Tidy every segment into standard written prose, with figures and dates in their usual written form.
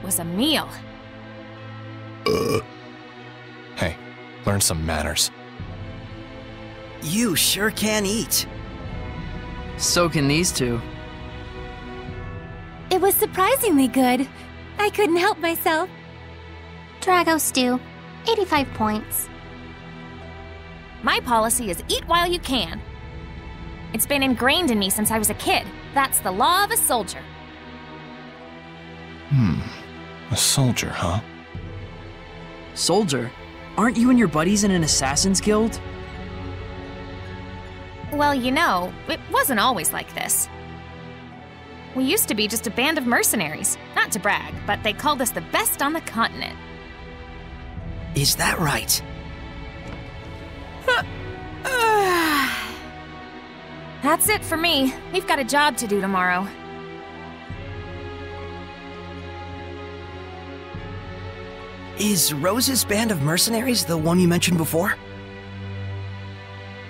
was a meal. Hey, learn some manners. You sure can eat. So can these two. It was surprisingly good. I couldn't help myself. Drago stew, 85 points. My policy is eat while you can. It's been ingrained in me since I was a kid. That's the law of a soldier. A soldier, huh? Soldier? Aren't you and your buddies in an assassin's guild? Well, you know, it wasn't always like this. We used to be just a band of mercenaries. Not to brag, but they called us the best on the continent. Is that right? That's it for me. We've got a job to do tomorrow. Is Rose's band of mercenaries the one you mentioned before?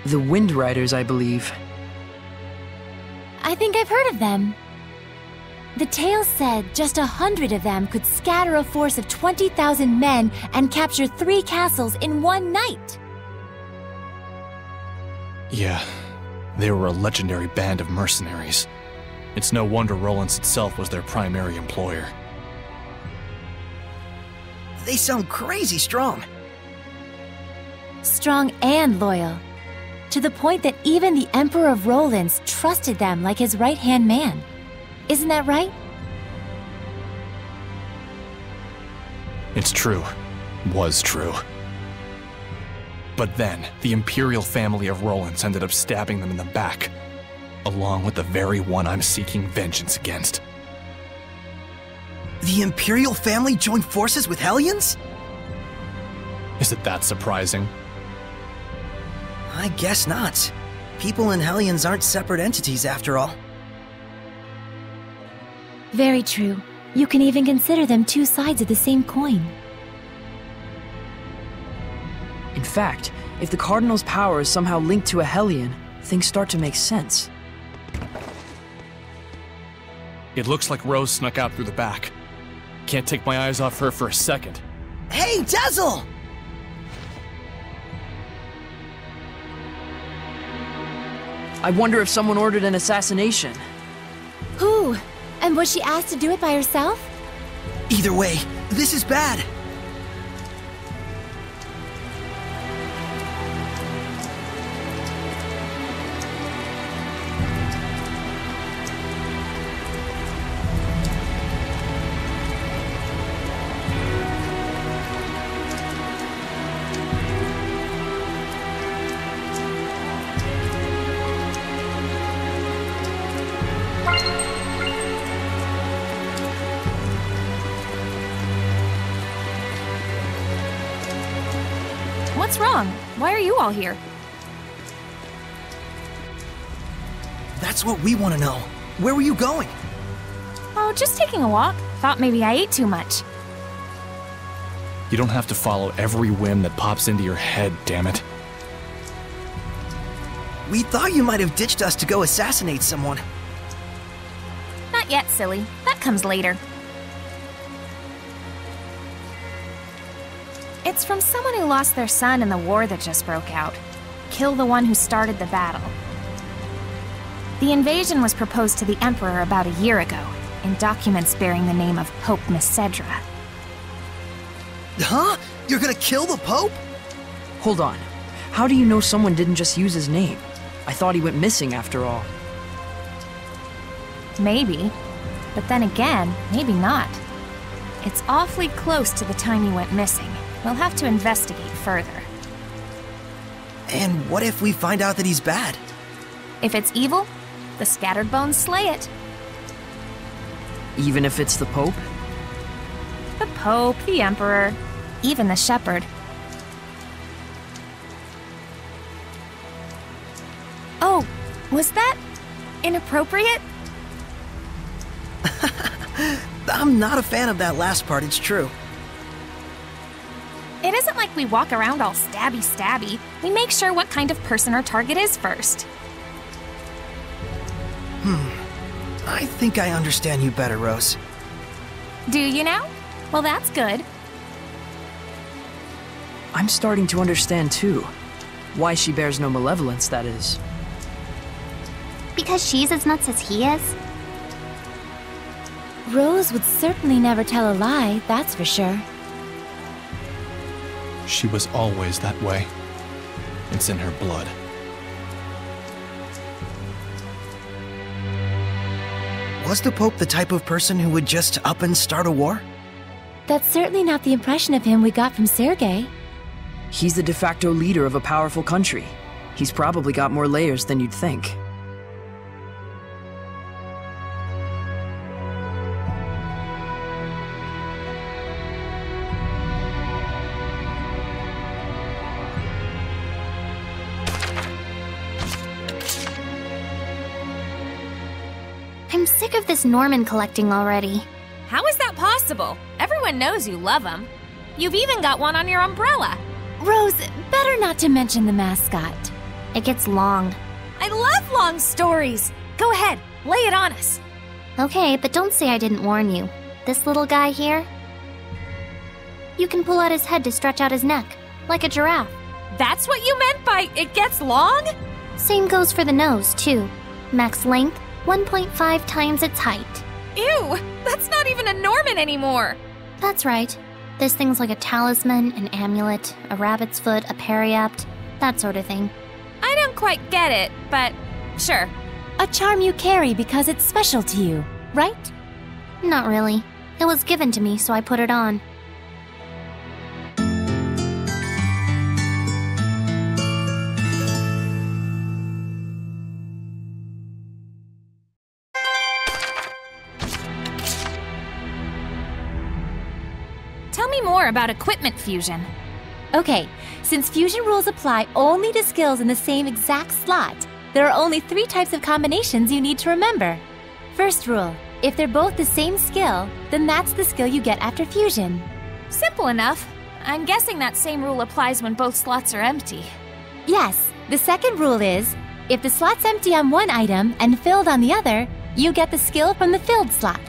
The Wind Riders, I believe. I think I've heard of them. The tale said just 100 of them could scatter a force of 20,000 men and capture 3 castles in one night. Yeah, they were a legendary band of mercenaries. It's no wonder Rowlands itself was their primary employer. They sound crazy strong. Strong and loyal. To the point that even the Emperor of Rowlands trusted them like his right-hand man. Isn't that right? It's true. Was true. But then, the Imperial family of Rowlands ended up stabbing them in the back, along with the very one I'm seeking vengeance against. The Imperial family joined forces with Hellions? Is it that surprising? I guess not. People and Hellions aren't separate entities after all. Very true. You can even consider them 2 sides of the same coin. In fact, if the Cardinal's power is somehow linked to a Hellion, things start to make sense. It looks like Rose snuck out through the back. Can't take my eyes off her for a second. Hey, Dezel! I wonder if someone ordered an assassination. Who? And was she asked to do it by herself? Either way, this is bad. What's wrong? Why are you all here? That's what we want to know. Where were you going? Oh, just taking a walk. Thought maybe I ate too much. You don't have to follow every whim that pops into your head, damn it. We thought you might have ditched us to go assassinate someone. Not yet, silly. That comes later. It's from someone who lost their son in the war that just broke out. Kill the one who started the battle. The invasion was proposed to the Emperor about a year ago, in documents bearing the name of Pope Messedra. Huh? You're gonna kill the Pope? Hold on. How do you know someone didn't just use his name? I thought he went missing after all. Maybe. But then again, maybe not. It's awfully close to the time he went missing. We'll have to investigate further. And what if we find out that he's bad? If it's evil, the Scattered Bones slay it. Even if it's the Pope? The Pope, the Emperor, even the Shepherd. Oh, was that inappropriate? I'm not a fan of that last part, it's true. It isn't like we walk around all stabby-stabby. We make sure what kind of person our target is first. I think I understand you better, Rose. Do you now? Well, that's good. I'm starting to understand too. Why she bears no malevolence, that is. Because she's as nuts as he is? Rose would certainly never tell a lie, that's for sure. She was always that way. It's in her blood. Was the Pope the type of person who would just up and start a war? That's certainly not the impression of him we got from Sergei. He's the de facto leader of a powerful country. He's probably got more layers than you'd think. I'm sick of this Norman collecting already. How is that possible? Everyone knows you love him. You've even got one on your umbrella. Rose, better not to mention the mascot. It gets long. I love long stories. Go ahead, lay it on us. Okay, but don't say I didn't warn you. This little guy here? You can pull out his head to stretch out his neck, like a giraffe. That's what you meant by it gets long? Same goes for the nose, too. Max length, 1.5 times its height. Ew, that's not even a Norman anymore. That's right. There's things like a talisman, an amulet, a rabbit's foot, a periapt, that sort of thing. I don't quite get it, but sure. A charm you carry because it's special to you, right? Not really. It was given to me, so I put it on. Tell me more about equipment fusion. Okay, since fusion rules apply only to skills in the same exact slot, there are only 3 types of combinations you need to remember. First rule, if they're both the same skill, then that's the skill you get after fusion. Simple enough. I'm guessing that same rule applies when both slots are empty. Yes, the second rule is, if the slot's empty on one item and filled on the other, you get the skill from the filled slot.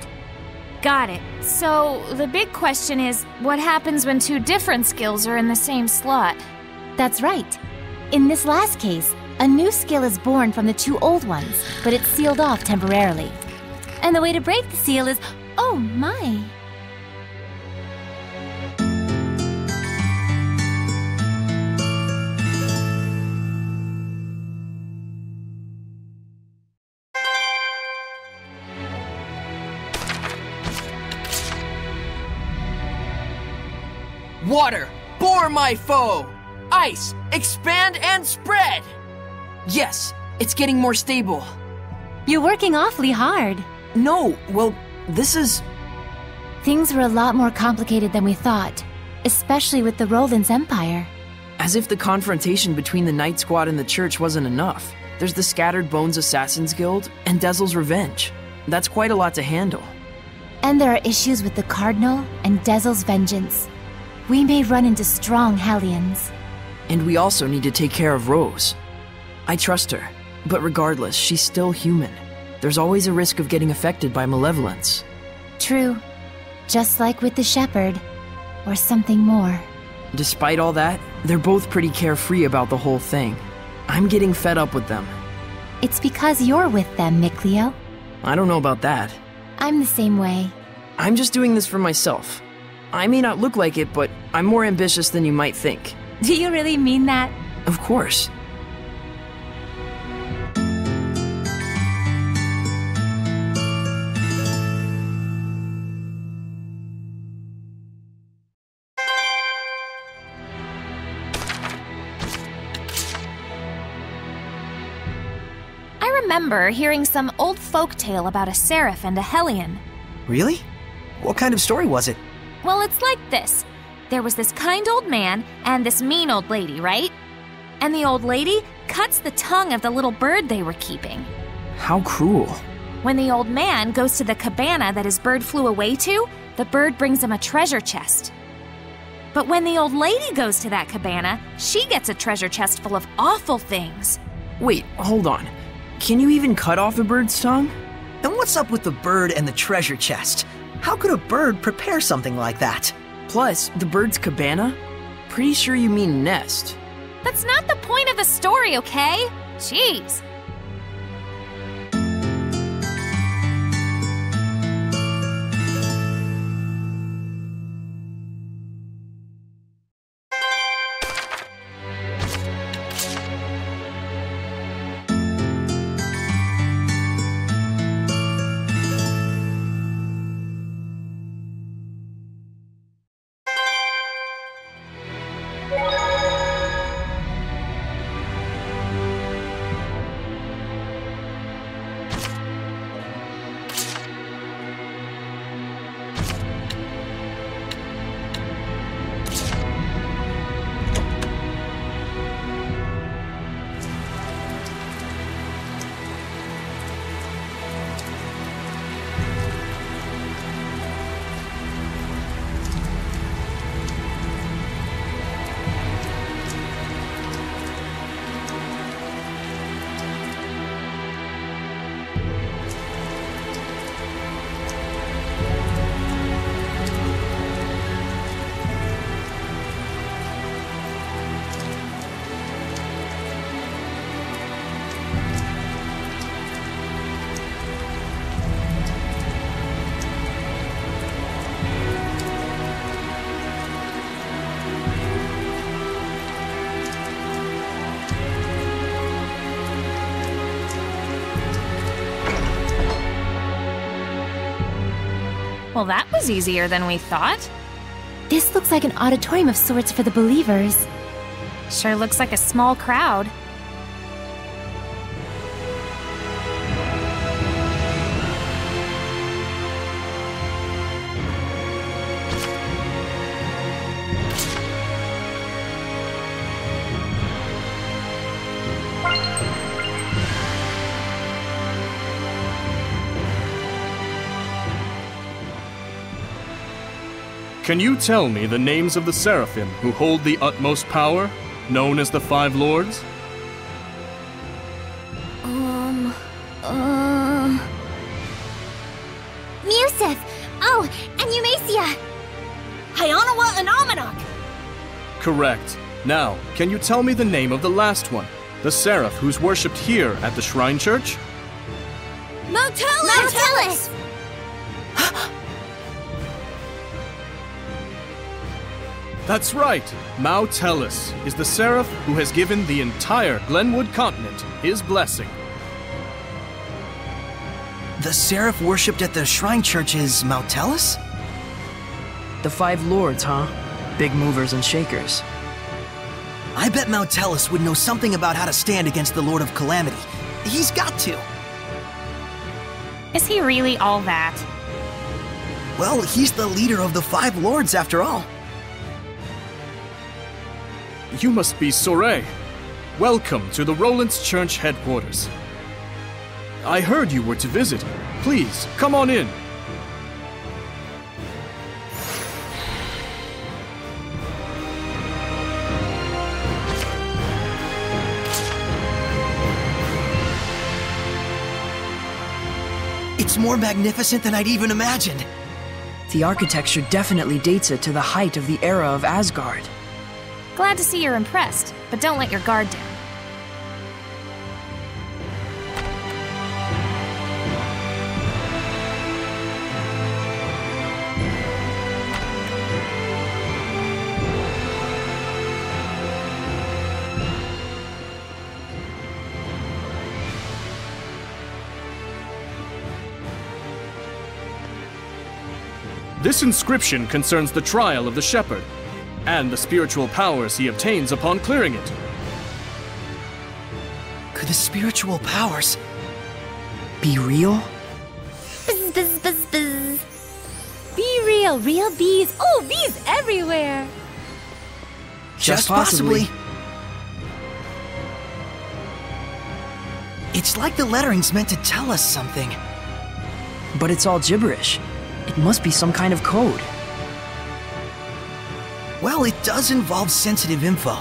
Got it. So, the big question is, what happens when 2 different skills are in the same slot? That's right. In this last case, a new skill is born from the 2 old ones, but it's sealed off temporarily. And the way to break the seal is, oh my. Water, bore my foe! Ice, expand and spread! Yes, it's getting more stable. You're working awfully hard. No, well, this is... Things were a lot more complicated than we thought, especially with the Roland's Empire. As if the confrontation between the Night Squad and the Church wasn't enough. There's the Scattered Bones Assassins Guild and Dezel's Revenge. That's quite a lot to handle. And there are issues with the Cardinal and Dezel's Vengeance. We may run into strong Hellions. And we also need to take care of Rose. I trust her, but regardless, she's still human. There's always a risk of getting affected by malevolence. True. Just like with the Shepherd. Or something more. Despite all that, they're both pretty carefree about the whole thing. I'm getting fed up with them. It's because you're with them, Mikleo. I don't know about that. I'm the same way. I'm just doing this for myself. I may not look like it, but I'm more ambitious than you might think. Do you really mean that? Of course. I remember hearing some old folktale about a Seraph and a Hellion. Really? What kind of story was it? Well, it's like this. There was this kind old man and this mean old lady, right? And the old lady cuts the tongue of the little bird they were keeping. How cruel. When the old man goes to the cabana that his bird flew away to, the bird brings him a treasure chest. But when the old lady goes to that cabana, she gets a treasure chest full of awful things. Wait, hold on. Can you even cut off a bird's tongue? And what's up with the bird and the treasure chest? How could a bird prepare something like that? Plus, the bird's cabana? Pretty sure you mean nest. That's not the point of the story, okay? Jeez. Well, that was easier than we thought. This looks like an auditorium of sorts for the believers. Sure looks like a small crowd. Can you tell me the names of the Seraphim who hold the utmost power, known as the Five Lords? Museth! Oh, and Eumacia! Hyanawa and Amanok! Correct. Now, can you tell me the name of the last one? The Seraph who's worshipped here at the Shrinechurch? Maltellus! That's right! Maltellus is the Seraph who has given the entire Glenwood continent his blessing. The Seraph worshipped at the Shrinechurch is Maltellus? The Five Lords, huh? Big movers and shakers. I bet Maltellus would know something about how to stand against the Lord of Calamity. He's got to. Is he really all that? Well, he's the leader of the Five Lords after all. You must be Sorey. Welcome to the Roland's Church headquarters. I heard you were to visit. Please, come on in. It's more magnificent than I'd even imagined. The architecture definitely dates it to the height of the era of Asgard. Glad to see you're impressed, but don't let your guard down. This inscription concerns the trial of the shepherd, and the spiritual powers he obtains upon clearing it. Could the spiritual powers be real? Buzz, buzz, buzz, buzz. Be real, real bees. Oh, bees everywhere. Just possibly. It's like the lettering's meant to tell us something. But it's all gibberish. It must be some kind of code. Well, it does involve sensitive info.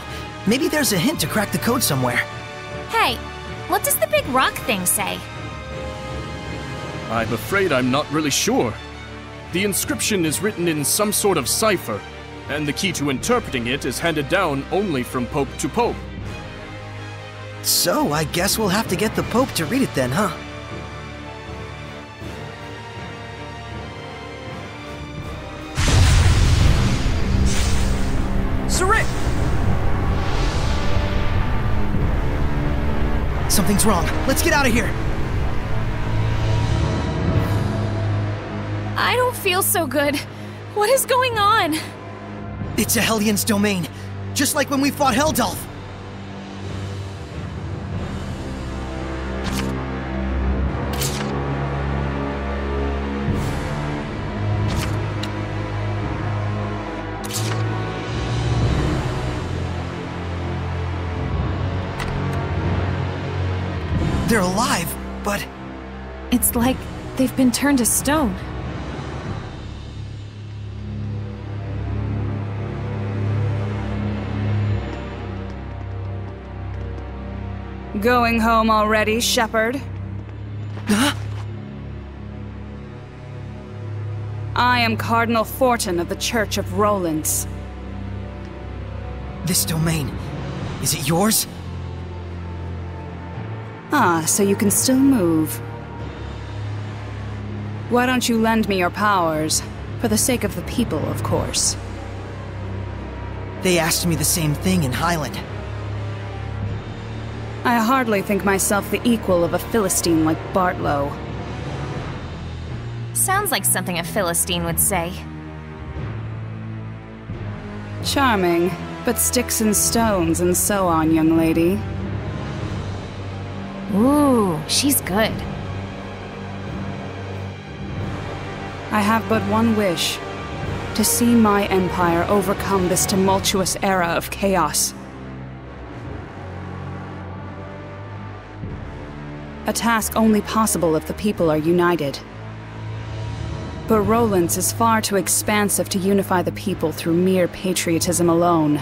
Maybe there's a hint to crack the code somewhere. Hey, what does the big rock thing say? I'm afraid I'm not really sure. The inscription is written in some sort of cipher, and the key to interpreting it is handed down only from Pope to Pope. So, I guess we'll have to get the Pope to read it then, huh? Sorey! Something's wrong. Let's get out of here! I don't feel so good. What is going on? It's a Hellions domain, just like when we fought Heldalf. They're alive, but... It's like they've been turned to stone. Going home already, Shepherd? Huh? I am Cardinal Fortin of the Church of Rowlands. This domain, is it yours? Ah, so you can still move. Why don't you lend me your powers? For the sake of the people, of course. They asked me the same thing in Highland. I hardly think myself the equal of a Philistine like Bartlow. Sounds like something a Philistine would say. Charming, but sticks and stones and so on, young lady. Ooh, she's good. I have but one wish. To see my empire overcome this tumultuous era of chaos. A task only possible if the people are united. But Rowlands is far too expansive to unify the people through mere patriotism alone.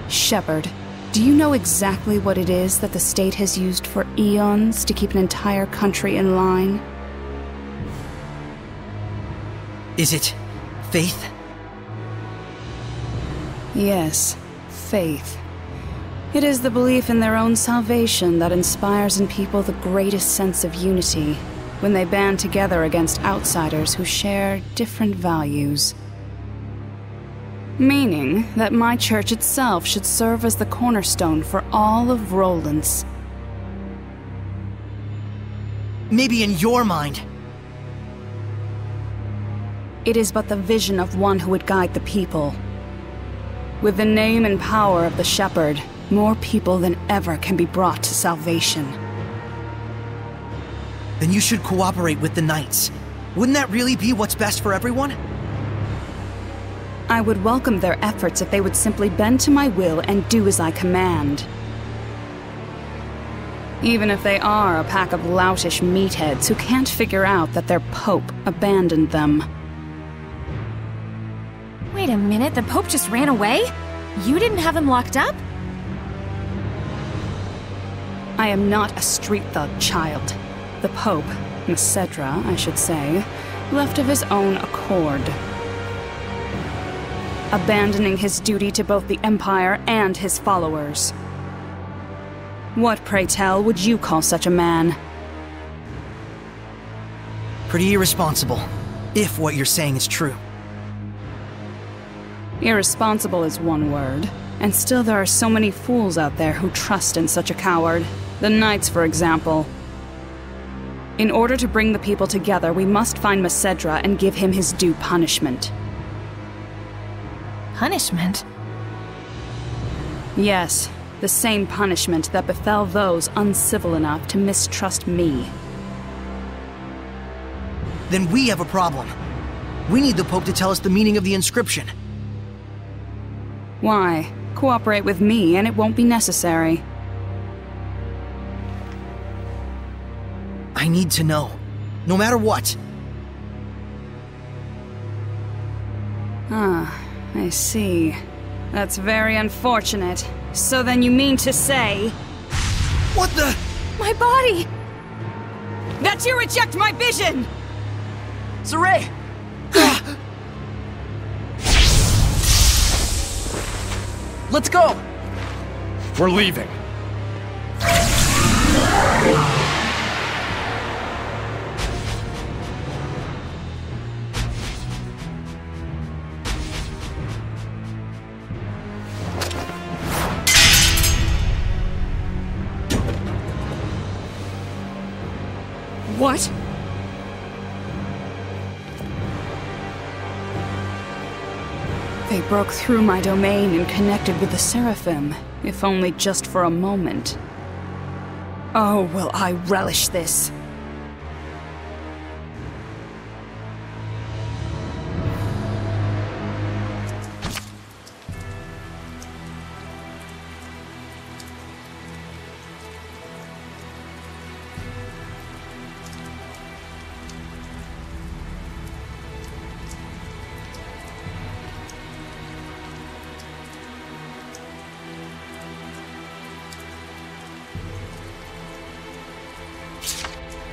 Shepherd, do you know exactly what it is that the state has used for eons to keep an entire country in line? Is it... faith? Yes, faith. It is the belief in their own salvation that inspires in people the greatest sense of unity when they band together against outsiders who share different values. Meaning that my church itself should serve as the cornerstone for all of Rowlands. Maybe in your mind. It is but the vision of one who would guide the people. With the name and power of the Shepherd, more people than ever can be brought to salvation. Then you should cooperate with the Knights. Wouldn't that really be what's best for everyone? I would welcome their efforts if they would simply bend to my will and do as I command. Even if they are a pack of loutish meatheads who can't figure out that their Pope abandoned them. Wait a minute, the Pope just ran away? You didn't have him locked up? I am not a street thug, child. The Pope, Macedra, I should say, left of his own accord. Abandoning his duty to both the Empire and his followers. What, pray tell, would you call such a man? Pretty irresponsible, if what you're saying is true. Irresponsible is one word, and still there are so many fools out there who trust in such a coward. The Knights, for example. In order to bring the people together, we must find Macedra and give him his due punishment. Punishment? Yes, the same punishment that befell those uncivil enough to mistrust me. Then we have a problem. We need the Pope to tell us the meaning of the inscription. Why? Cooperate with me and it won't be necessary. I need to know. No matter what. Ah, I see. That's very unfortunate. So then you mean to say... What the... My body! That you reject my vision! Sorey! Let's go! We're leaving. What? They broke through my domain and connected with the Seraphim, if only just for a moment. Oh, will I relish this!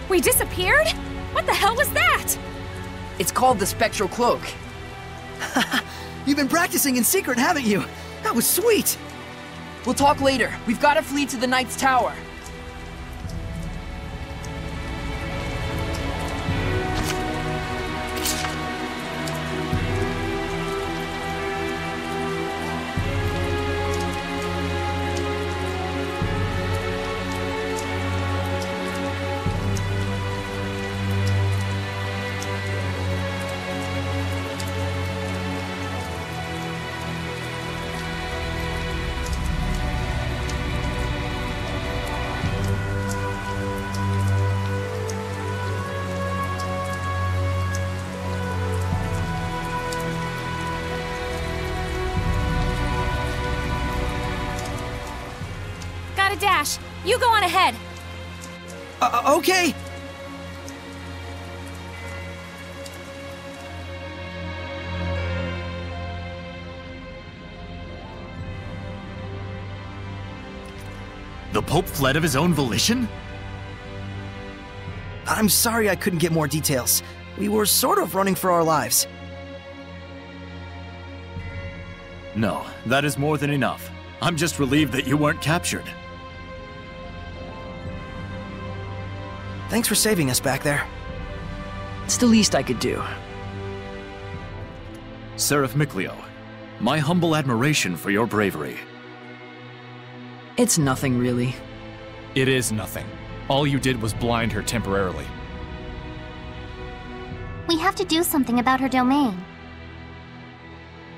We disappeared? What the hell was that? It's called the Spectral Cloak. You've been practicing in secret, haven't you? That was sweet! We'll talk later. We've got to flee to the Knight's Tower. Got a dash. You go on ahead. Okay! The Pope fled of his own volition? I'm sorry I couldn't get more details. We were sort of running for our lives. No, that is more than enough. I'm just relieved that you weren't captured. Thanks for saving us back there. It's the least I could do. Seraph Mikleo, my humble admiration for your bravery. It's nothing, really. It is nothing. All you did was blind her temporarily. We have to do something about her domain.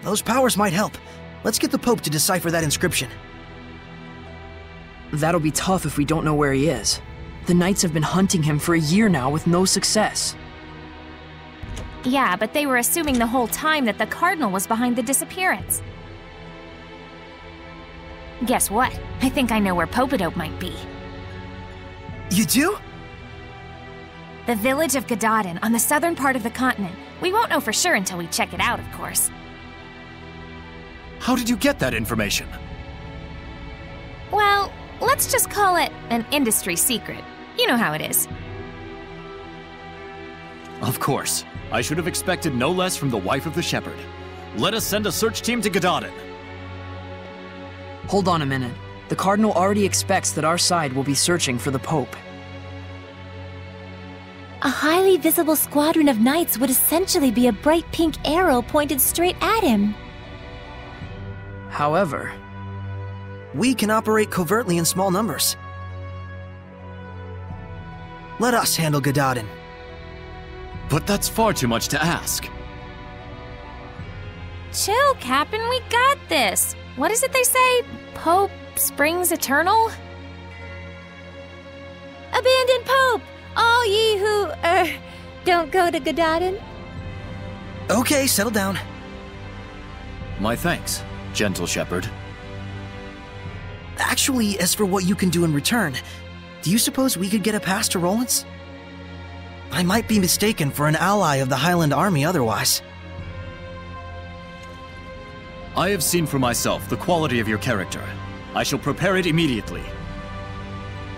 Those powers might help. Let's get the Pope to decipher that inscription. That'll be tough if we don't know where he is. The Knights have been hunting him for a year now with no success. Yeah, but they were assuming the whole time that the Cardinal was behind the disappearance. Guess what? I think I know where Popadope might be. You do? The village of Gadadin on the southern part of the continent. We won't know for sure until we check it out, of course. How did you get that information? Well, let's just call it an industry secret. You know how it is. Of course. I should have expected no less from the wife of the shepherd. Let us send a search team to Gadadin. Hold on a minute. The Cardinal already expects that our side will be searching for the Pope. A highly visible squadron of knights would essentially be a bright pink arrow pointed straight at him. However, we can operate covertly in small numbers. Let us handle Gadadin. But that's far too much to ask. Chill, Captain, we got this. What is it they say? Pope springs eternal? Abandon Pope! All ye who, don't go to Gadadin. Okay, settle down. My thanks, gentle shepherd. Actually, as for what you can do in return, do you suppose we could get a pass to Rollins? I might be mistaken for an ally of the Highland Army otherwise. I have seen for myself the quality of your character. I shall prepare it immediately.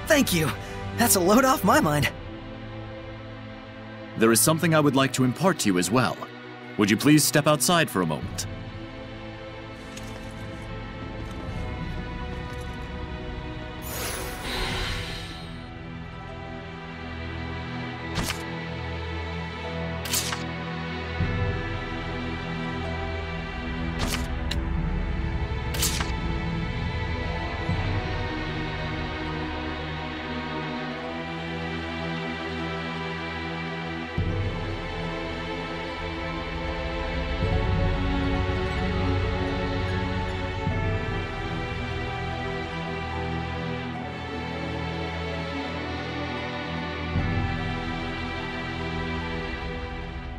Thank you. That's a load off my mind. There is something I would like to impart to you as well. Would you please step outside for a moment?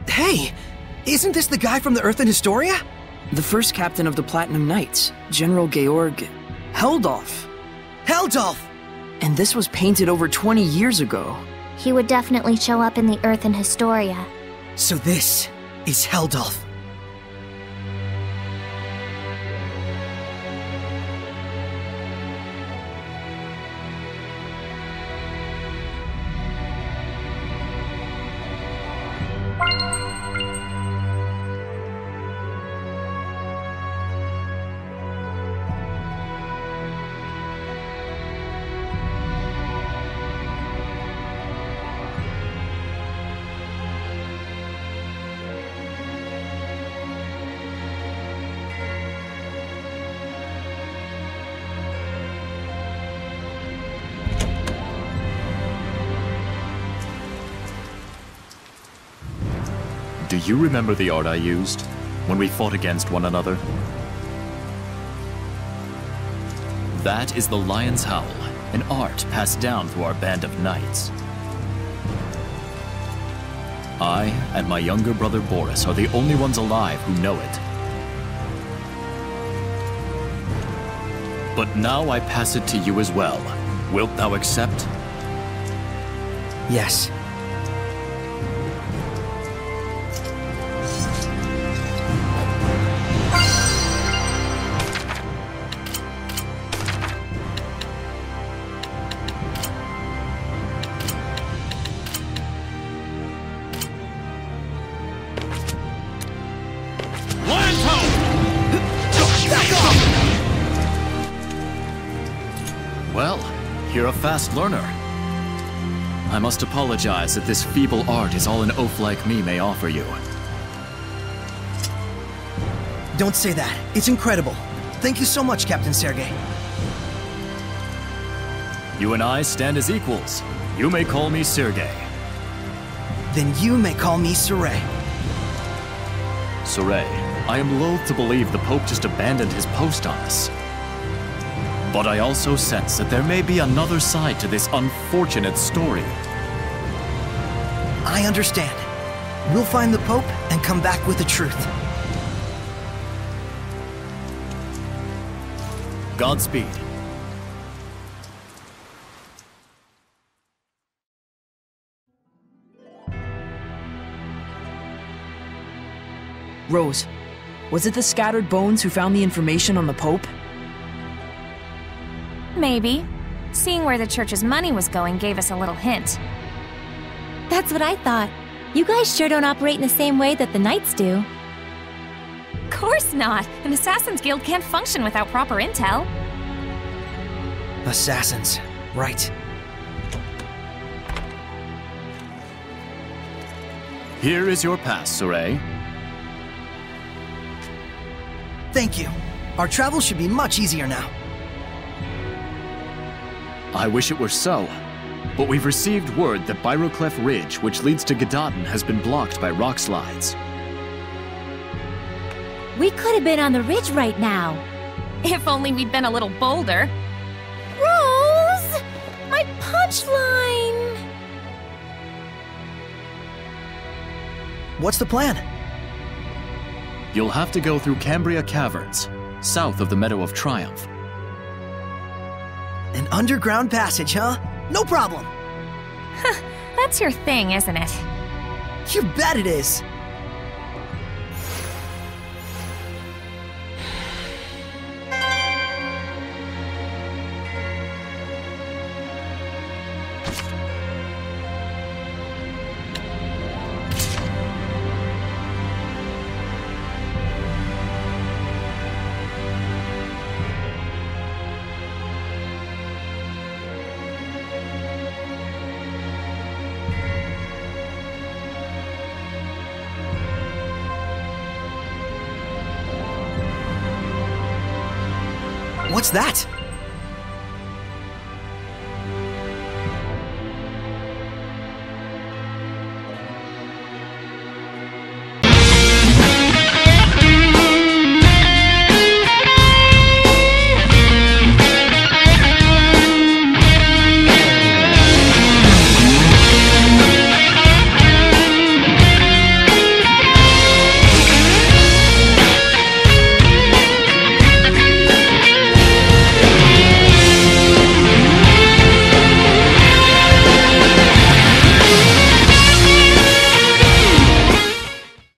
Hey! Isn't this the guy from the Earth in Historia? The first captain of the Platinum Knights, General Georg Heldolf. Heldolf! And this was painted over 20 years ago. He would definitely show up in the Earth in Historia. So this is Heldolf. Do you remember the art I used when we fought against one another? That is the Lion's Howl, an art passed down through our band of knights. I and my younger brother Boris are the only ones alive who know it. But now I pass it to you as well. Wilt thou accept? Yes. Well, you're a fast learner. I must apologize that this feeble art is all an oaf like me may offer you. Don't say that. It's incredible. Thank you so much, Captain Sergei. You and I stand as equals. You may call me Sergei. Then you may call me Sorey. Sorey, I am loath to believe the Pope just abandoned his post on us. But I also sense that there may be another side to this unfortunate story. I understand. We'll find the Pope and come back with the truth. Godspeed. Rose, was it the scattered bones who found the information on the Pope? Maybe. Seeing where the church's money was going gave us a little hint. That's what I thought. You guys sure don't operate in the same way that the Knights do. Of course not! An Assassin's Guild can't function without proper intel. Assassins. Right. Here is your pass, Sorey. Thank you. Our travel should be much easier now. I wish it were so, but we've received word that Byroclef Ridge, which leads to Gedaten, has been blocked by rock slides. We could have been on the ridge right now. If only we'd been a little bolder. Rose! My punchline! What's the plan? You'll have to go through Cambria Caverns, south of the Meadow of Triumph. An underground passage, huh? No problem. That's your thing, isn't it? You bet it is. What's that?